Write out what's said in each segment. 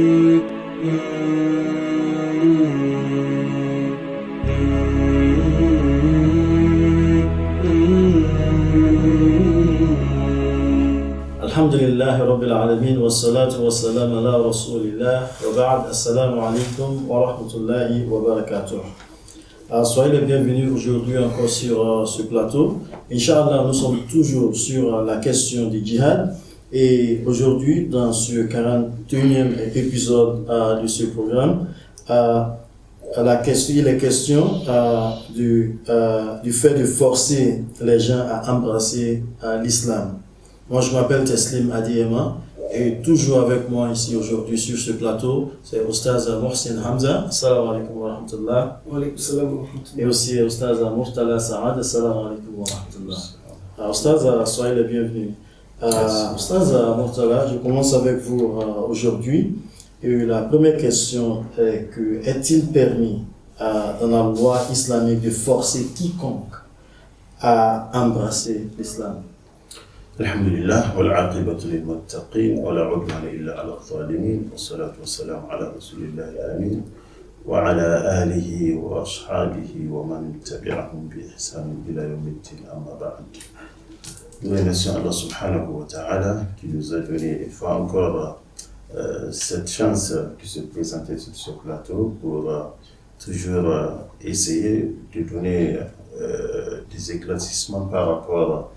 Alhamdulillah Rabbil Alamin wa salatu wa salam ala Rasulillah wa ba'd. Assalamu alaikum wa rahmatullahi wa barakatuh. Soyez les bienvenus aujourd'hui encore sur ce plateau. Inch'Allah, nous sommes toujours sur la question du djihad. Et aujourd'hui, dans ce 41e épisode de ce programme, il est question du fait de forcer les gens à embrasser l'islam. Moi, je m'appelle Teslim Adiema et toujours avec moi ici aujourd'hui sur ce plateau, c'est Oustaz Mohsen Hamza. Assalamu alaikum wa rahmatullah. Wa alaikum salam wa rahmatullah. Et aussi Oustaz Murtala Saad. Assalamu alaikum wa rahmatullah. Oustaz, soyez les bienvenus. Oustaz Murtala, je commence avec vous aujourd'hui. Et la première question est que est-il permis dans la loi islamique de forcer quiconque à embrasser l'islam? Alhamdulillah, wal aqibatu lil muttaqin, wa la udwana illa ala zalimin, wa salatu wa salam ala rasulillahi amin, wa ala alihi wa ashabihi wa man tabi'ahum bi ihsan ila yawmiddin, amma ba'd. Nous remercions Allah subhanahu wa ta'ala qui nous a donné une fois encore cette chance de se présenter sur ce plateau pour toujours essayer de donner des éclaircissements par rapport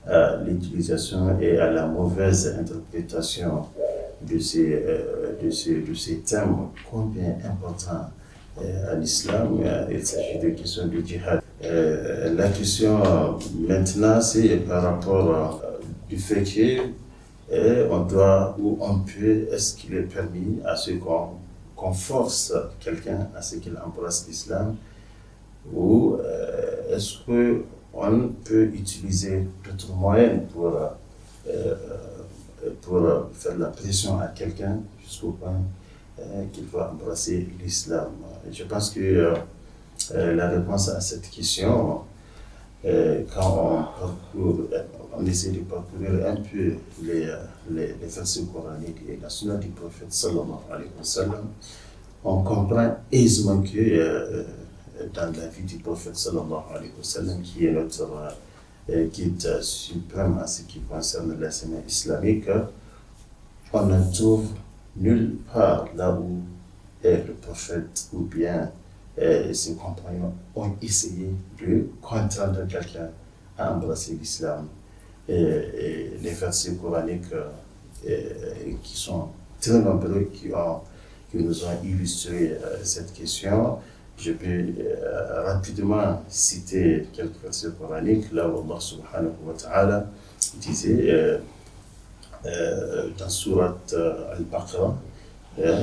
à l'utilisation et à la mauvaise interprétation de ces thèmes combien importants à l'islam. Il s'agit de questions du djihad. La question maintenant, c'est par rapport du fait qu'on doit ou on peut, est-ce qu'il est permis à ce qu'on force quelqu'un à ce qu'il embrasse l'islam, ou est-ce qu'on peut utiliser d'autres moyens pour faire la pression à quelqu'un jusqu'au point qu'il va embrasser l'islam. Je pense que la réponse à cette question, quand on essaie de parcourir un peu les versets coraniques et la sunna du prophète sallallahu alayhi wa sallam, on comprend aisément que dans la vie du prophète sallallahu alayhi wa sallam, qui est notre guide suprême en ce qui concerne l'enseignement islamique, on ne trouve nulle part là où le prophète ou bien ses compagnons ont essayé de contraindre quelqu'un à embrasser l'islam. Et les versets coraniques qui sont très nombreux, qui nous ont illustré cette question. Je peux rapidement citer quelques versets coraniques, là où Allah subhanahu wa ta'ala disait dans Surat Al-Baqarah,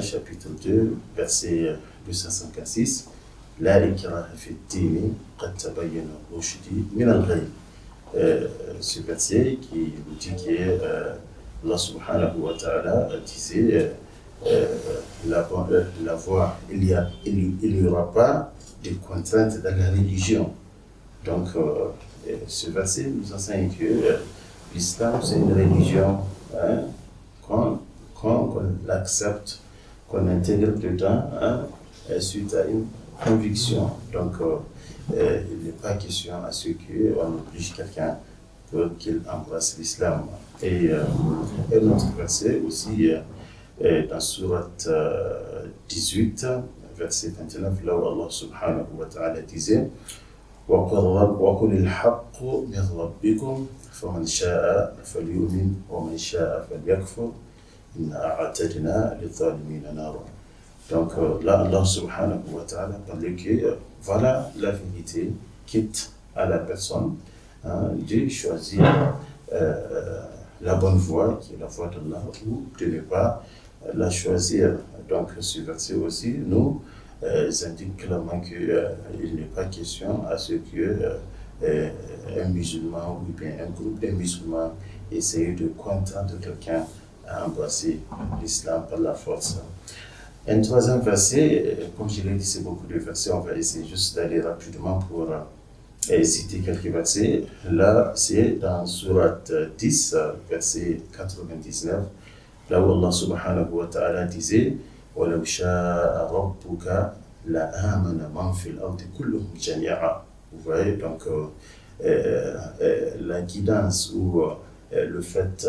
chapitre 2, verset 256, La ikraha fi ddini qad tabayyana rushdi min al-ghayy. Ce verset qui nous dit que Allah subhanahu wa ta'ala disait la voie, il n'y aura pas de contraintes dans la religion. Donc, ce verset nous enseigne que l'islam, c'est une religion qu'on l'accepte, qu'on intègre dedans suite à une conviction. Donc, il n'est pas question à ce qu'on oblige quelqu'un pour qu'il embrasse l'islam. Et un autre verset aussi, dans Surat 18, verset 29, là où Allah subhanahu wa ta'ala disait وَقُلِ الْحَقُّ مِنْ رَبِّكُمْ فَمَنْ شَاءَ فَلْيُؤْمِنْ وَمَنْ شَاءَ فَلْيَكْفُرْ إِنَّا أَعْتَدْنَا لِلظَّالِمِينَ نَارًا. Donc là, Allah subhanahu wa ta'ala parlait que voilà la vérité, quitte à la personne de choisir la bonne voie, qui est la voie d'Allah, ou de ne pas la choisir. Donc ce verset aussi nous indique clairement qu'il n'est pas question à ce que un musulman ou bien un groupe de musulmans essaye de contraindre quelqu'un à embrasser l'islam par la force. Un troisième verset, comme je l'ai dit, c'est beaucoup de versets, on va essayer juste d'aller rapidement pour citer quelques versets. Là, c'est dans Surat 10, verset 99, là où Allah subhanahu wa ta'ala disait وَلَوْ شَاءَ رَبُّكَ لَآمَنَ مَنْ فِي الْأَرْضِ كُلُّهُمْ جَمِيعًا. Vous voyez, donc la guidance ou le fait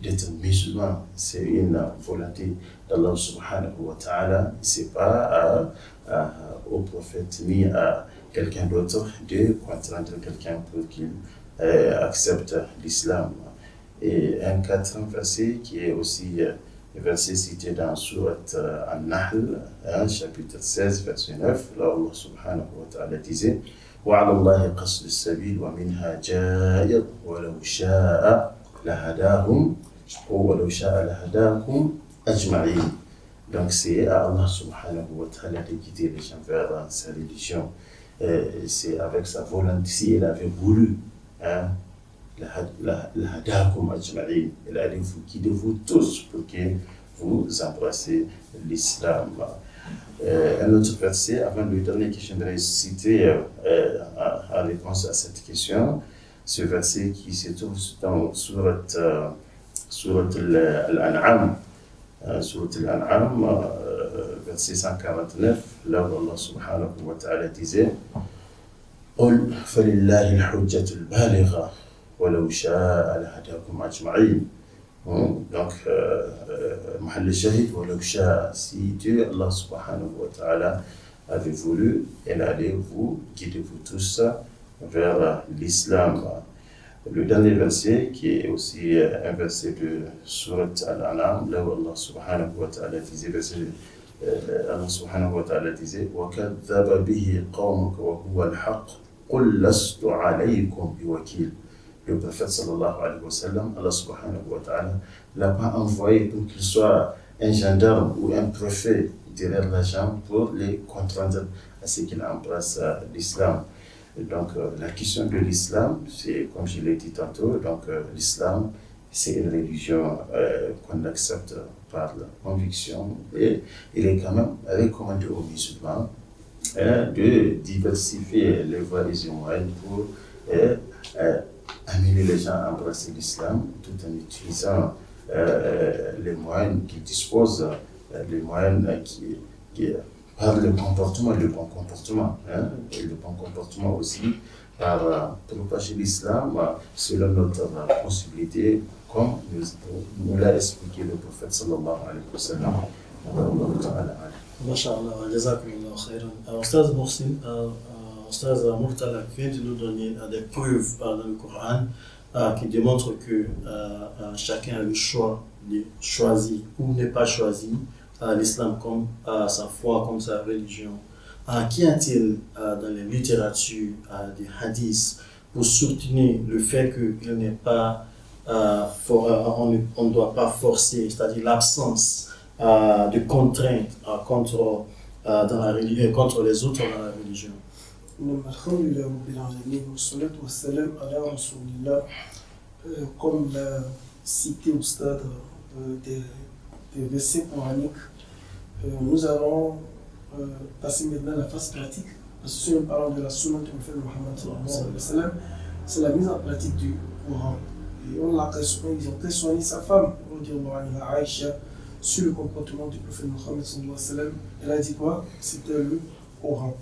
d'être musulman, c'est une volonté d'Allah subhanahu wa ta'ala. C'est pas au prophète ni à quelqu'un d'autre de contraindre quelqu'un pour qu'il accepte l'islam. Et un quatrième verset qui est aussi verset cité dans Surat An-Nahl, chapitre 16, verset 9, là Allah subhanahu wa ta'ala disait وعلى الله قصد السبيل ومنها جائر ولو شاء لهداهم أجمعين. Donc c'est à Allah subhanahu wa ta'ala de guider les gens vers sa religion. C'est avec sa volonté, si il avait voulu, لهداهم أجمعين. Il allait vous guider vous tous pour que vous embrassez l'islam. Un autre verset, avant le dernier que j'aimerais citer en réponse à cette question, ce verset qui se trouve dans Surat Al-An'am, verset 149, là où Allah subhanahu wa ta'ala disait قُلْ فَلِلَّهِ الْحُجَّةُ الْبَالِغَةُ وَلَوْ شَاءَ لَهَدَاكُمْ أَجْمَعِينَ. Donc, Mahal Shahid, si Dieu, Allah subhanahu wa ta'ala, avait voulu, elle allait vous guider vous tous vers l'islam. Le dernier verset, qui est aussi un verset de Surat Al-An'am, là où Allah subhanahu wa ta'ala disait, وَكَذَّبَ بِهِ قَوْمُكَ وَهُوَ الْحَقُّ قُلْ لَسْتُ عَلَيْكُمْ بِوَكِيلٍ. Le prophète sallallahu alayhi wa sallam, Allah subhanahu wa ta'ala, l'a pas envoyé pour qu'il soit un gendarme ou un préfet derrière la jambe pour les contraindre à ce qu'ils embrassent l'islam. Donc la question de l'islam, c'est comme je l'ai dit tantôt, donc l'islam, c'est une religion qu'on accepte par la conviction et il est quand même recommandé aux musulmans de diversifier les voies et les moyens pour amener les gens à embrasser l'islam tout en utilisant les moyens qu'ils disposent, les moyens qui par le comportement, le bon comportement, et le bon comportement aussi par propager l'islam selon notre possibilité, comme nous l'a expliqué le prophète sallallahu alayhi wa sallam. Masha'Allah, jazakumullah khairan. Ustaz Mohsin, Ustaz Murtala vient de nous donner des preuves dans le Coran qui démontrent que chacun a le choix de choisir ou ne pas choisir l'islam comme sa foi, comme sa religion. Qu'y a-t-il dans les littératures des hadiths pour soutenir le fait qu'il n'est pas, on ne doit pas forcer, c'est-à-dire l'absence de contraintes contre les autres dans la religion? Comme l'a cité au stade des versets coraniques, nous allons passer maintenant à la phase pratique. Parce que si nous parlons de la sunna du prophète Mohammed sallallahu alayhi wa sallam, c'est la mise en pratique du Coran. Et ils ont questionné sa femme, Aïcha, sur le comportement du prophète Mohammed sallallahu alayhi wa sallam. Elle a dit quoi? C'était le Coran.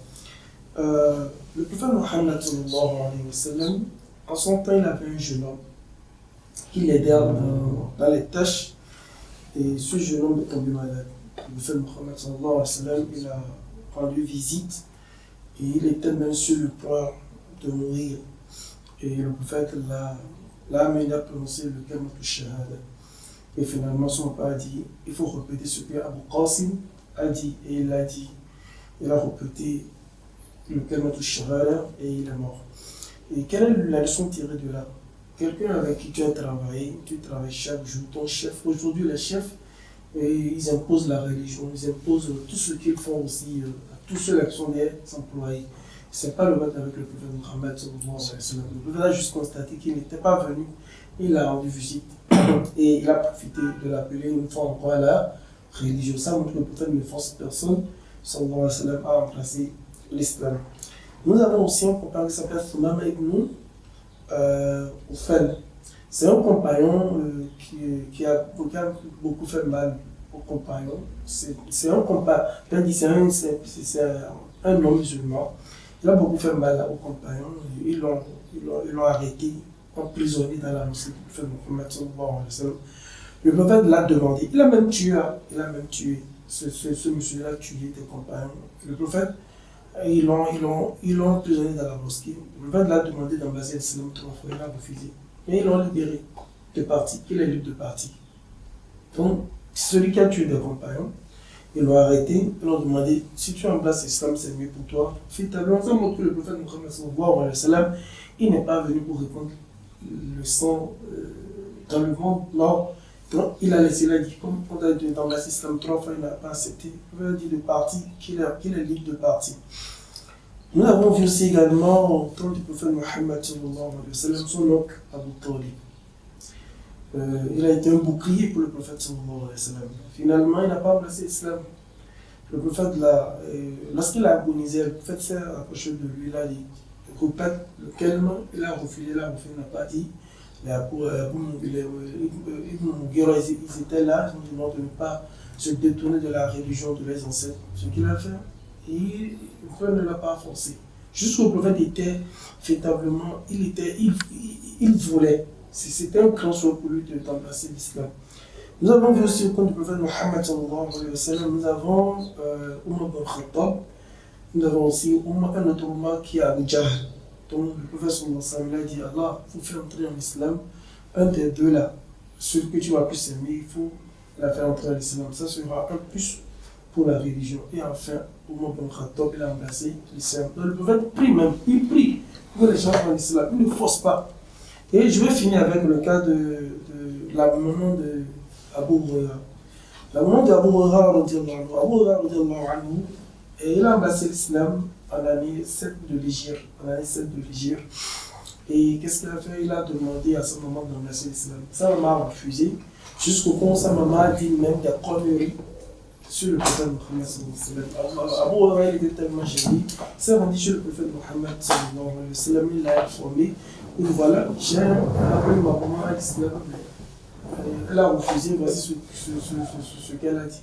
Le prophète Mohammed sallallahu alayhi wa sallam, en son temps, il avait un jeune homme qui l'aidait dans les tâches. Et ce jeune homme est tombé malade. Le prophète Mohammed sallallahu alayhi wa sallam, il a rendu visite et il était même sur le point de mourir. Et le prophète l'a amené à prononcer le kalmat al-shahada. Et finalement, son père a dit, il faut répéter ce que Abu Qasim a dit. Et il a dit, il a répété le kalmat al-shahada et il est mort. Et quelle est la leçon tirée de là? Quelqu'un avec qui tu as travaillé, tu travailles chaque jour, ton chef. Aujourd'hui, les chefs, ils imposent la religion, ils imposent tout ce qu'ils font aussi à tous ceux qui sont des employés. Ce n'est pas le mode avec le prophète Mohammed. Le prophète a juste constaté qu'il n'était pas venu, il a rendu visite et il a profité de l'appeler une fois encore à la religion. Ça montre que le prophète ne force personne, sallallahu alayhi wa sallam, à embrasser l'islam. Nous avons aussi un compagnon qui s'appelle Thumama ibn Oufel. C'est un compagnon qui a beaucoup fait mal au compagnon. C'est un compagnon, c'est un homme musulman. Il a beaucoup fait mal au compagnon. Ils l'ont arrêté, emprisonné dans la mosquée du prophète Mohammed sallallahu alayhi wa sallam. Le prophète l'a demandé. Il a même tué. Ce monsieur-là a tué des compagnons. Le prophète, ils l'ont emprisonné dans la mosquée. Le prophète l'a demandé d'embrasser l'islam 3 fois. Il a refusé. Mais ils l'ont libéré de partir. Il est libre de partir. Donc, celui qui a tué des compagnons, ils l'ont arrêté. Ils l'ont demandé, si tu embrasses l'islam, c'est mieux pour toi. Finalement, ça montre que le prophète Mohammed sallallahu alayhi wa sallam, il n'est pas venu pour répondre le sang dans le monde. Non. Donc, il a dit, comme on a dit dans l'islam 3 fois, il n'a pas accepté. Il a dit de partir, qu'il est libre de partir. Nous avons vu aussi également, au temps du prophète Mohammed sallallahu alayhi wa sallam, son oncle Abu Talib. Il a été un bouclier pour le prophète sallallahu alayhi wa sallam. Finalement, il n'a pas embrassé l'islam. Le prophète, lorsqu'il a agonisé, le prophète s'est approché de lui, il a dit, répète le calme, il a refusé, il n'a pas dit. Ibn Mughira, ils étaient là, ils ont demandé de ne pas se détourner de la religion de leurs ancêtres. Ce qu'il a fait, le prophète ne l'a pas forcé. Jusqu'au prophète était véritablement, il voulait. C'était un grand choix pour lui d'embrasser l'islam. Nous avons vu aussi au compte du prophète Mohammed sallallahu alayhi wa sallam, nous avons Umar bin Khattab, nous avons aussi un autre Umar qui est Abu Jahl. Donc le prophète sallallahu alayhi wa sallam a dit, Allah, il faut faire entrer en islam un des deux là, celui que tu vas plus aimer, il faut la faire entrer en islam. Ça sera un plus pour la religion. Et enfin, Umar bin Khattab, il a embrassé l'islam. Donc le prophète il prie pour que les gens entrent en islam, il ne force pas. Et je vais finir avec le cas de la maman de Abu Huraira. La maman d'Abu Huraira, il a embrassé l'islam en l'année 7 de l'Hégire. Et qu'est-ce qu'il a fait? Il a demandé à sa maman d'embrasser l'islam. Sa maman a refusé, jusqu'au point où sa maman a dit même des conneries sur le prophète Mohammed sallallahu alayhi wa sallam. Abu Huraira était tellement gêné, il s'est rendu sur le prophète Mohammed sallallahu alayhi wa sallam, il l'a informé. Et voilà, j'ai appelé ma maman à l'islam. Elle a refusé, voici ce qu'elle a dit.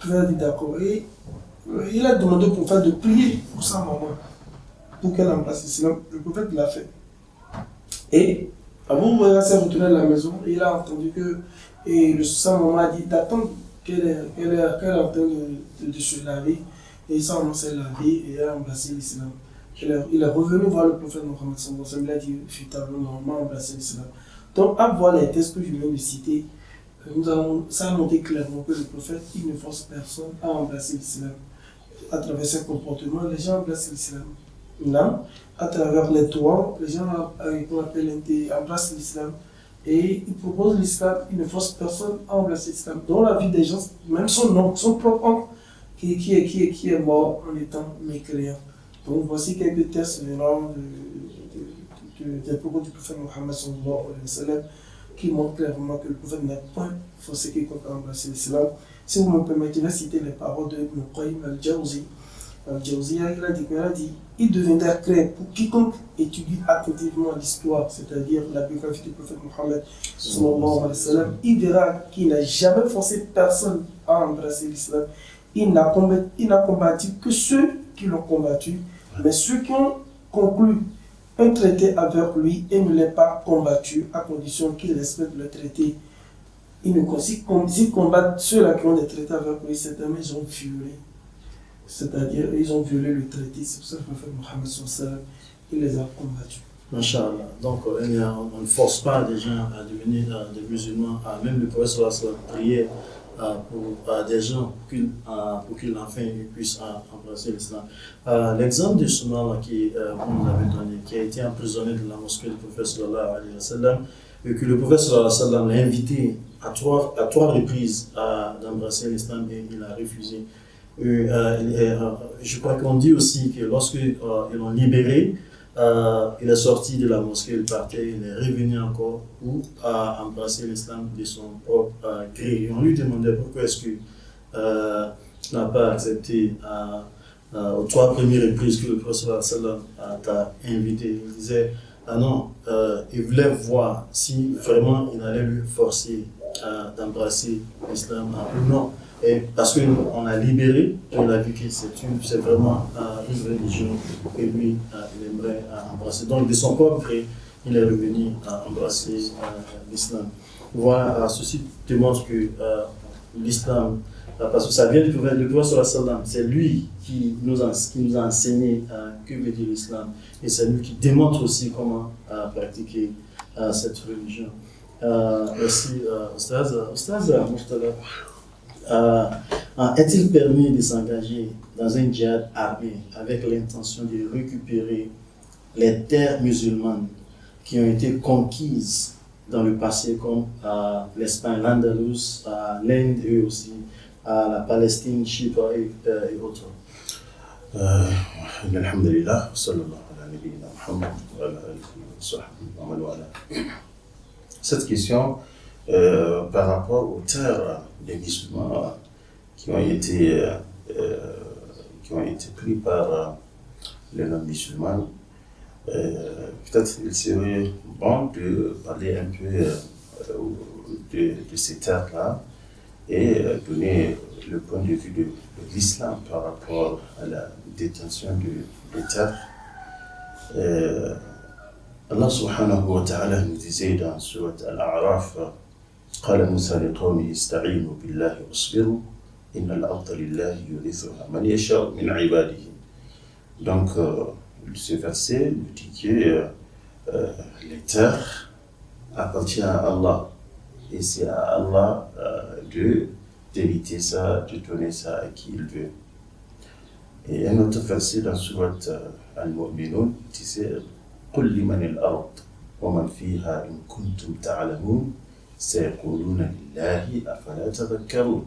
Elle a dit d'accord. Et il a demandé au prophète de prier pour sa maman, pour qu'elle embrasse l'islam. Le prophète l'a fait. Et Abu Huraira s'est retourné à la maison et il a entendu que sa maman a dit d'attendre qu'elle est en train de se laver. Et sa maman s'est lavée et elle a embrassé l'islam. Il est revenu voir le prophète Mohammed sallallahu alayhi wa sallam, il a dit véritablement, on m'a embrassé l'islam. Donc, à voir les textes que je viens de citer, ça a montré clairement que le prophète, il ne force personne à embrasser l'islam. À travers ses comportements, les gens embrassent l'islam. Non, à travers les toits, les gens embrassent l'islam. Et ils proposent l'islam, ils ne forcent personne à embrasser l'islam. Dans la vie des gens, même son oncle, son propre oncle, qui est mort en étant mécréant. Donc voici quelques textes venant des propos du prophète Mohammed sallallahu alayhi wa sallam qui montrent clairement que le prophète n'a pas forcé quiconque à embrasser l'islam. Si vous me permettez de citer les paroles de Ibn Qayyim al-Jawzi. Al-Jawzi, il a dit, il deviendra clair pour quiconque étudie attentivement l'histoire, c'est-à-dire la biographie du prophète Mohammed sallallahu alayhi wa sallam, il verra qu'il n'a jamais forcé personne à embrasser l'islam. Il n'a combattu que ceux qui l'ont combattu, mais ceux qui ont conclu un traité avec lui et ne l'ont pas combattu à condition qu'ils respectent le traité. S'ils combattent ceux-là qui ont des traités avec lui, certainement ils ont violé. C'est-à-dire, ils ont violé le traité. C'est pour ça que le prophète Mohammed sallallahu alayhi wa sallam, il les a combattus. Masha'Allah. Donc, on ne force pas des gens à devenir des musulmans, même le prophète sallallahu alayhi wa sallam prier pour des gens pour qu'ils enfin puissent embrasser l'islam. L'exemple de Soumama qui vous nous avez donné, qui a été emprisonné dans la mosquée du prophète sallallahu alayhi wa sallam, et que le prophète sallallahu alayhi wa sallam l'a invité à trois reprises d'embrasser l'islam et il a refusé. Je crois qu'on dit aussi que lorsqu'ils l'ont libéré, il est sorti de la mosquée, il partait, il est revenu encore pour embrasser l'islam de son propre gré. On lui demandait pourquoi est-ce que tu n'as pas accepté aux 3 premières reprises que le prophète sallallahu t'a invité. Il disait, non, il voulait voir si vraiment il allait lui forcer d'embrasser l'islam ou non. Et parce qu'on a libéré, on a vu que c'est vraiment une religion que lui, il aimerait embrasser. Donc, de son propre gré, il est revenu à embrasser l'islam. Voilà, ceci démontre que l'islam, parce que ça vient du prophète sallallahu alayhi wa sallam, c'est lui qui nous a enseigné que veut dire l'islam, et c'est lui qui démontre aussi comment pratiquer cette religion. Merci, Ostaz Murtada. Est-il permis de s'engager dans un djihad armé avec l'intention de récupérer les terres musulmanes qui ont été conquises dans le passé, comme l'Espagne, l'Andalous, l'Inde et aussi la Palestine, Chypre et autres? Alhamdulillah, sallallahu alayhi wa sallam. Cette question par rapport aux terres des musulmans qui ont été pris par les non-musulmans, peut-être il serait bon de parler un peu de ces terres-là et donner le point de vue de l'islam par rapport à la détention des terres. Allah subhanahu wa ta'ala nous disait dans Surat Al-A'raf, قال موسى لقومه استعينوا بالله واصبروا إن الأرض لله يورثها من يشاء من عباده. Donc, ce verset nous dit que les terres appartiennent à Allah et c'est à Allah d'éviter ça, de donner ça à qui il veut. Et un autre verset dans Surat Al-Mu'minun disait قل لمن الأرض ومن فيها إن كنتم تعلمون سيقولون لله أفلا تذكرون.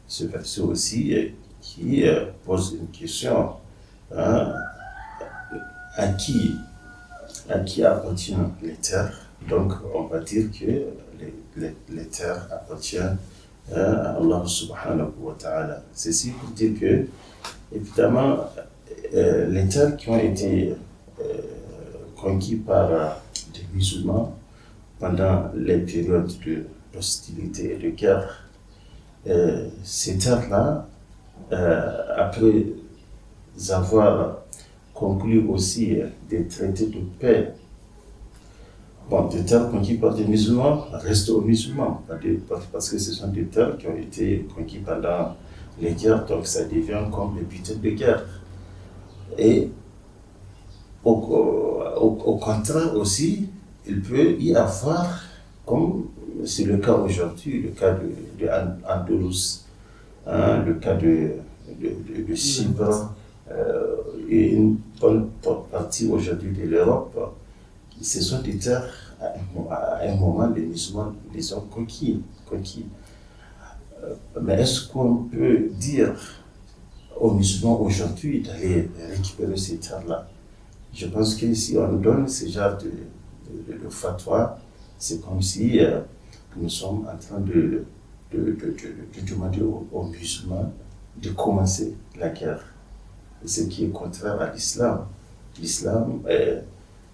Ce verset aussi qui pose une question, hein, à qui appartiennent les terres. Donc on va dire que les terres appartiennent à Allah subhanahu wa ta'ala. Ceci pour dire que évidemment les terres qui ont été conquis par des musulmans pendant les périodes d'hostilité et de guerre. Ces terres-là, après avoir conclu aussi des traités de paix, des terres conquises par des musulmans restent aux musulmans, parce que ce sont des terres qui ont été conquises pendant les guerres, donc ça devient comme des butins de guerre. Et au contraire aussi, il peut y avoir, comme c'est le cas aujourd'hui, le cas de Andalous, le cas de Chypre, et une bonne partie aujourd'hui de l'Europe, ce sont des terres, à un moment, les musulmans les ont conquis. Mais est-ce qu'on peut dire aux musulmans aujourd'hui d'aller récupérer ces terres-là? Je pense que si on donne ce genre de fatwa, c'est comme si nous sommes en train de demander aux musulmans de commencer la guerre. Ce qui est contraire à l'islam.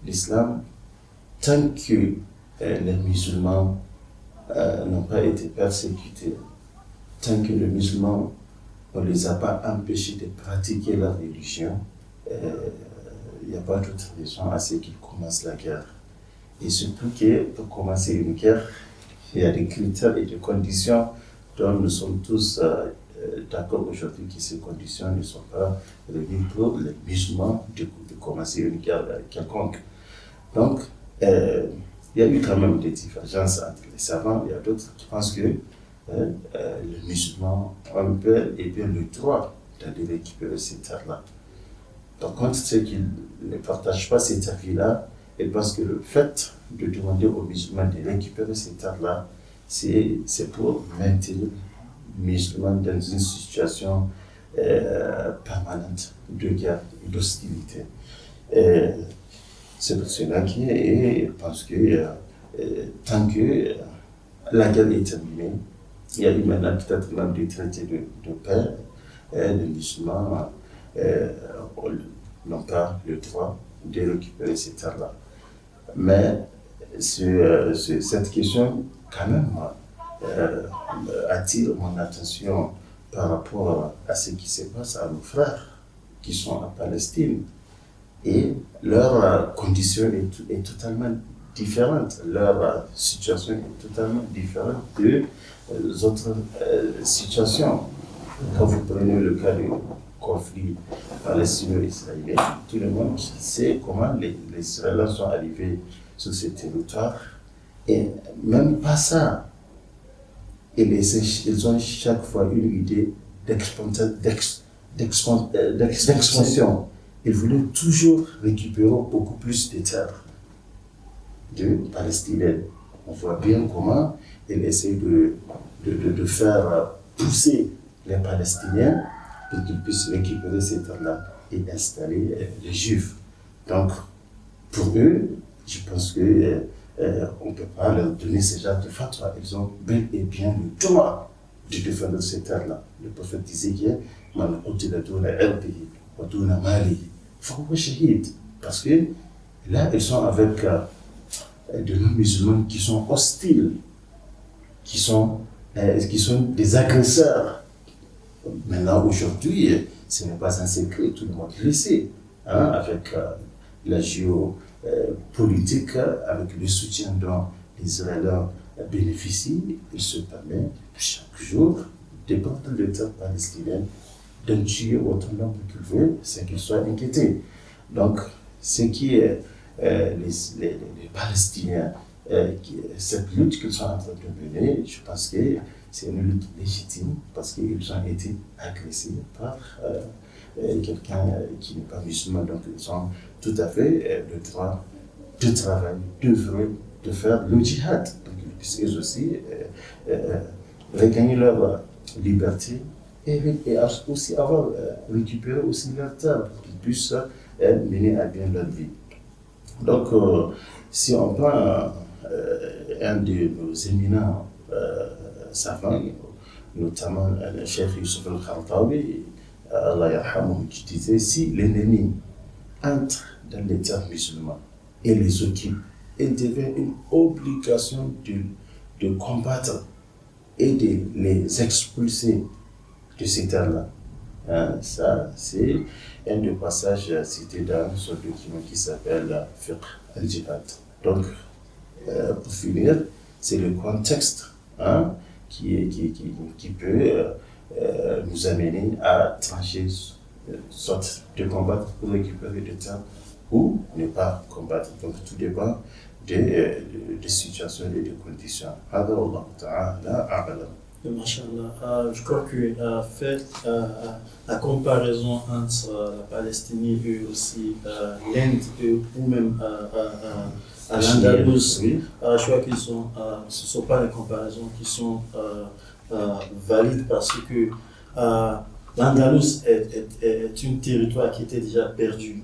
L'islam, tant que les musulmans n'ont pas été persécutés, tant que les musulmans, on ne les a pas empêchés de pratiquer leur religion, il n'y a pas d'autre raison à ce qu'ils commencent la guerre. Et surtout que pour commencer une guerre, il y a des critères et des conditions dont nous sommes tous d'accord aujourd'hui que ces conditions ne sont pas réunies pour les musulmans de commencer une guerre quelconque. Donc, il y a eu quand même des divergences entre les savants. Il y a d'autres qui pensent que les musulmans ont bel et bien le droit d'aller récupérer ces terres-là. Par contre, ceux qui ne partagent pas cet avis-là, et parce que le fait de demander aux musulmans de récupérer ces terres-là, c'est pour maintenir les musulmans dans une situation permanente de guerre et d'hostilité. C'est pour cela que parce que tant que la guerre est terminée, il y a eu maintenant peut-être même des traités de paix, les musulmans n'ont pas le droit de récupérer ces terres-là. Mais cette question, quand même, attire mon attention par rapport à ce qui se passe à nos frères qui sont en Palestine. Et leur condition est totalement différente, leur situation est totalement différente des autres situations. Quand vous prenez le cas du conflit palestino-israélien, tout le monde sait comment les Israéliens sont arrivés sur ces territoires. Et même pas ça, ils ont chaque fois une idée d'expansion. Ils voulaient toujours récupérer beaucoup plus de terres de Palestiniens. On voit bien comment ils essaient de faire pousser les Palestiniens pour qu'ils puissent récupérer ces terres-là et installer les Juifs. Donc, pour eux, je pense que on ne peut pas leur donner ce genre de fatwa. Ils ont bel et bien le droit de défendre ces terres-là. Le prophète disait qu'il parce que là, ils sont avec de non-musulmans qui sont hostiles, qui sont des agresseurs. Maintenant, aujourd'hui, ce n'est pas un secret, tout le monde le sait, avec la géopolitique, avec le soutien dont les Israéliens bénéficient, il se permet chaque jour de prendre le terre palestinien, de tuer autant d'hommes qu'ils veulent, sans qu'ils soient inquiétés. Donc, ce qui est les Palestiniens, cette lutte qu'ils sont en train de mener, je pense que c'est une lutte légitime parce qu'ils ont été agressés par quelqu'un qui n'est pas musulman. Donc, ils ont tout à fait le droit de travailler, de faire le djihad. Donc, ils puissent eux aussi regagner leur liberté et aussi avoir récupéré aussi leur terre pour qu'ils puissent mener à bien leur vie. Donc, si on prend un de nos éminents savants, notamment le chef Youssef al-Khartawi, Allah yarhamuhu, qui disait si l'ennemi entre dans les terres musulmans et les occupe, il devient une obligation de combattre et de les expulser de ces terres-là. Ça, c'est un des passages cités dans ce document qui s'appelle Fiqh al-Jihad. Donc, pour finir, c'est le contexte qui peut nous amener à trancher, soit de combattre pour récupérer des terres ou ne pas combattre. Donc, tout dépend des situations et des conditions. Masha'Allah. Je crois que la comparaison entre la Palestine et aussi l'Inde ou même à l'Andalous, oui. je crois que ce ne sont pas des comparaisons qui sont valides parce que l'Andalous est un territoire qui était déjà perdu.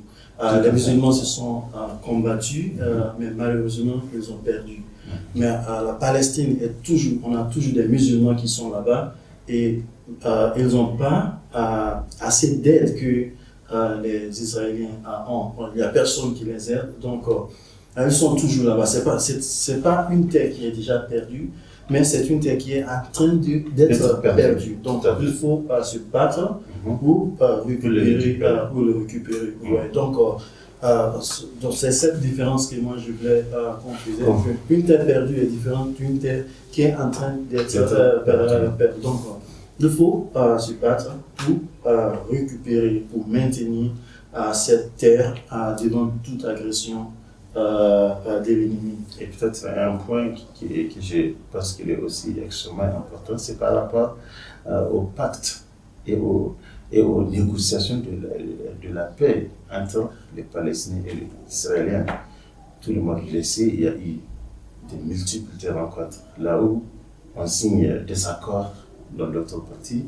Les musulmans se sont combattus, mais malheureusement, ils ont perdu. Mais la Palestine on a toujours des musulmans qui sont là-bas et ils n'ont pas assez d'aide que les Israéliens ont. Il n'y a personne qui les aide, donc ils sont toujours là-bas. C'est pas une terre qui est déjà perdue, mais c'est une terre qui est en train d'être perdue. Donc il faut se battre pour le récupérer. Ouais. Donc c'est cette différence que moi je voulais conclure. Une terre perdue est différente d'une terre qui est en train d'être perdue. Donc il faut se battre pour récupérer, pour maintenir cette terre devant toute agression de l'ennemi. Et peut-être un point que je pense qu'il est aussi extrêmement important, c'est par rapport au pacte et aux négociations de la paix entre les Palestiniens et les Israéliens. Tout le monde le sait, il y a eu de multiples rencontres là où on signe des accords dans l'autre partie,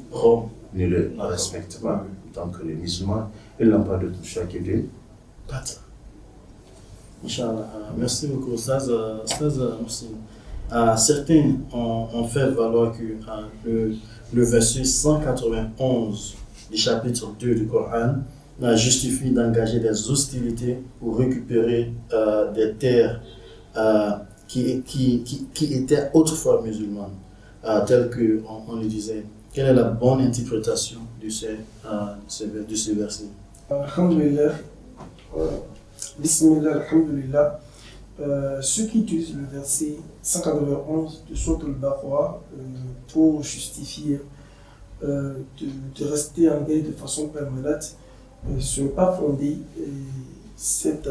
ne le respecte pas. Donc les musulmans, ils n'ont pas d'autre choix que de battre. Inch'Allah. Merci beaucoup, Ustaz Moussim. Certains ont fait valoir que le verset 191 du chapitre 2 du Coran justifie d'engager des hostilités pour récupérer des terres qui étaient autrefois musulmanes, telles qu'on le disait quelle est la bonne interprétation de ce verset? Alhamdulillah. Bismillah, alhamdulillah. Ceux qui utilisent le verset 191 de Sourate Al-Baqarah pour justifier de rester en guerre de façon permanente, ce n'est pas fondé. Cette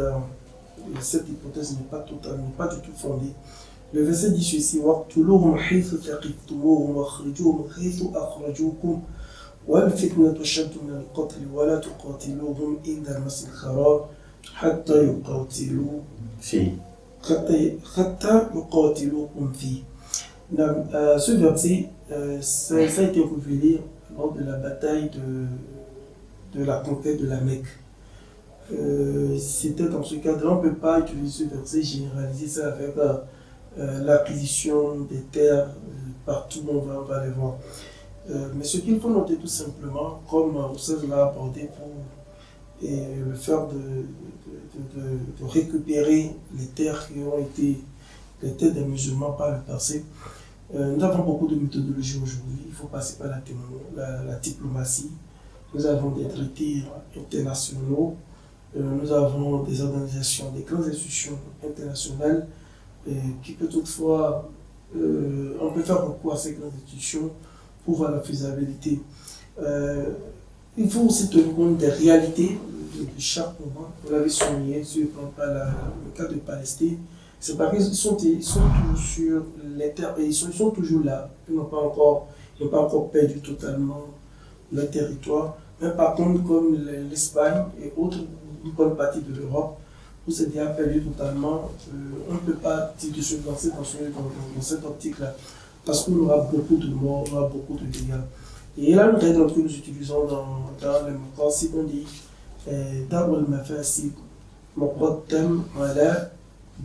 hypothèse n'est pas du tout fondée. Le verset dit ceci: وَاقْتُلُوهُمْ حَيْثُ ثَقِفْتُمُوهُمْ وَأَخْرِجُوهُمْ حَيْثُ أَخْرَجُوكُمْ وَالْفِتْنَةُ أَشَدُّ مِنَ الْقَتْلِ وَلَا تُقَاتِلُوهُمْ عِندَ الْمَسْجِدِ الْحَرَامِ حَتَّى يُقَاتِلُوكُمْ فِيهِ. Ce verset, ça a été révélé lors de la bataille de la conquête de la Mecque. C'était dans ce cadre, on ne peut pas utiliser ce verset, généraliser ça avec l'acquisition des terres partout où on va les voir. Mais ce qu'il faut noter tout simplement, comme Oussez l'a abordé pour le faire de récupérer les terres qui ont été les terres des musulmans par le passé. Nous avons beaucoup de méthodologies aujourd'hui. Il faut passer par la diplomatie. Nous avons des traités internationaux. Nous avons des organisations, des grandes institutions internationales qui peut toutefois, on peut faire recours à ces grandes institutions pour voir la faisabilité. Il faut aussi tenir compte des réalités de chaque moment. Vous l'avez souligné sur le cas de Palestine. C'est parce qu'ils sont toujours sur les terres, et ils sont toujours là. Ils n'ont pas encore perdu totalement leur territoire. Mais par contre, comme l'Espagne et autres, une bonne partie de l'Europe, où c'est déjà perdu totalement, on ne peut pas de se lancer dans cette optique-là. Parce qu'on aura beaucoup de morts, on aura beaucoup de dégâts. Et là, une règle que nous utilisons dans les principes, on dit Darul Mafasid, Muqaddam ala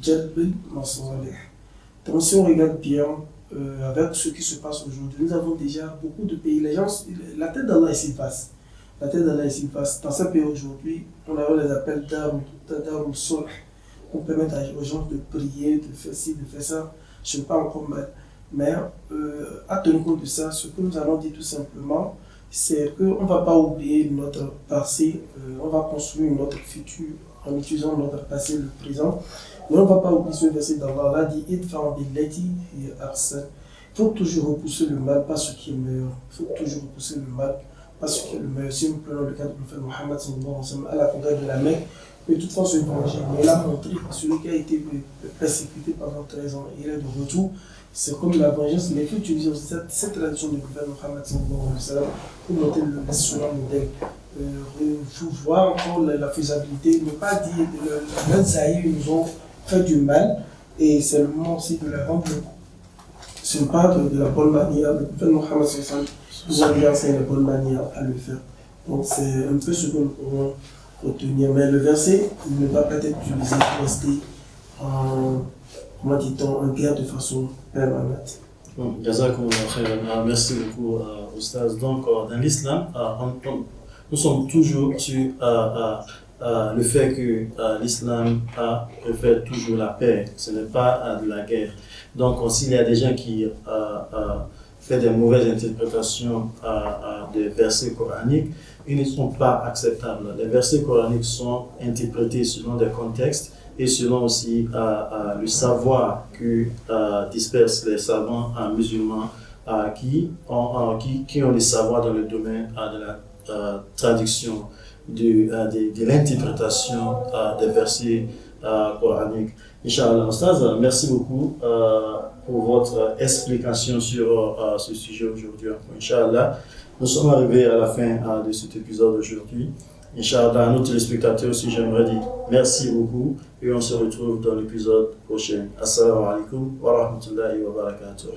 Jalbil Masalih. Donc, si on regarde bien avec ce qui se passe aujourd'hui, nous avons déjà beaucoup de pays. Les gens, la tête d'Allah est si vaste. La tête d'Allah est si vaste. Dans ce pays aujourd'hui, on les appelle Darul Sulh. On permet aux gens de prier, de faire ci, de faire ça. Ce n'est pas encore mal. Mais à tenir compte de ça, ce que nous allons dire tout simplement, c'est qu'on ne va pas oublier notre passé, on va construire notre futur en utilisant notre passé, le présent. Mais on ne va pas oublier ce verset d'Allah. Là dit Idfa billati hiya ahsan. Il faut toujours repousser le mal, pas ce qui est meilleur. Il faut toujours repousser le mal, pas ce qui est le meilleur. Si nous prenons le cas du prophète Mohammed à la conquête de la Mecque, mais toutefois ce danger, il a montré que celui qui a été persécuté pendant 13 ans, il est de retour. C'est comme la vengeance, mais il faut utiliser cette tradition du prophète Mohammed pour monter le modèle. Il faut voir encore la faisabilité, ne pas dire que les Zahir nous ont fait du mal et c'est le moment aussi de la rendre. Ce n'est pas de la bonne manière. Le prophète Mohammed nous a bien enseigné la bonne manière à le faire. Donc c'est un peu ce que nous pouvons retenir. Mais le verset ne va pas être utilisé pour rester en guerre de façon permanente. Merci beaucoup, Oustaz. Donc, dans l'islam, nous sommes toujours sur le fait que l'islam préfère toujours la paix, ce n'est pas de la guerre. Donc, s'il y a des gens qui font des mauvaises interprétations des versets coraniques, ils ne sont pas acceptables. Les versets coraniques sont interprétés selon des contextes et selon aussi le savoir que dispersent les savants musulmans qui ont des savoirs dans le domaine de la traduction, de l'interprétation des versets coraniques. Inch'Allah, Ustaz, merci beaucoup pour votre explication sur ce sujet aujourd'hui. Inch'Allah, nous sommes arrivés à la fin de cet épisode aujourd'hui. Inch'Allah, à nos téléspectateurs aussi, j'aimerais dire merci beaucoup et on se retrouve dans l'épisode prochain. Assalamu alaikum wa rahmatullahi wa barakatuh.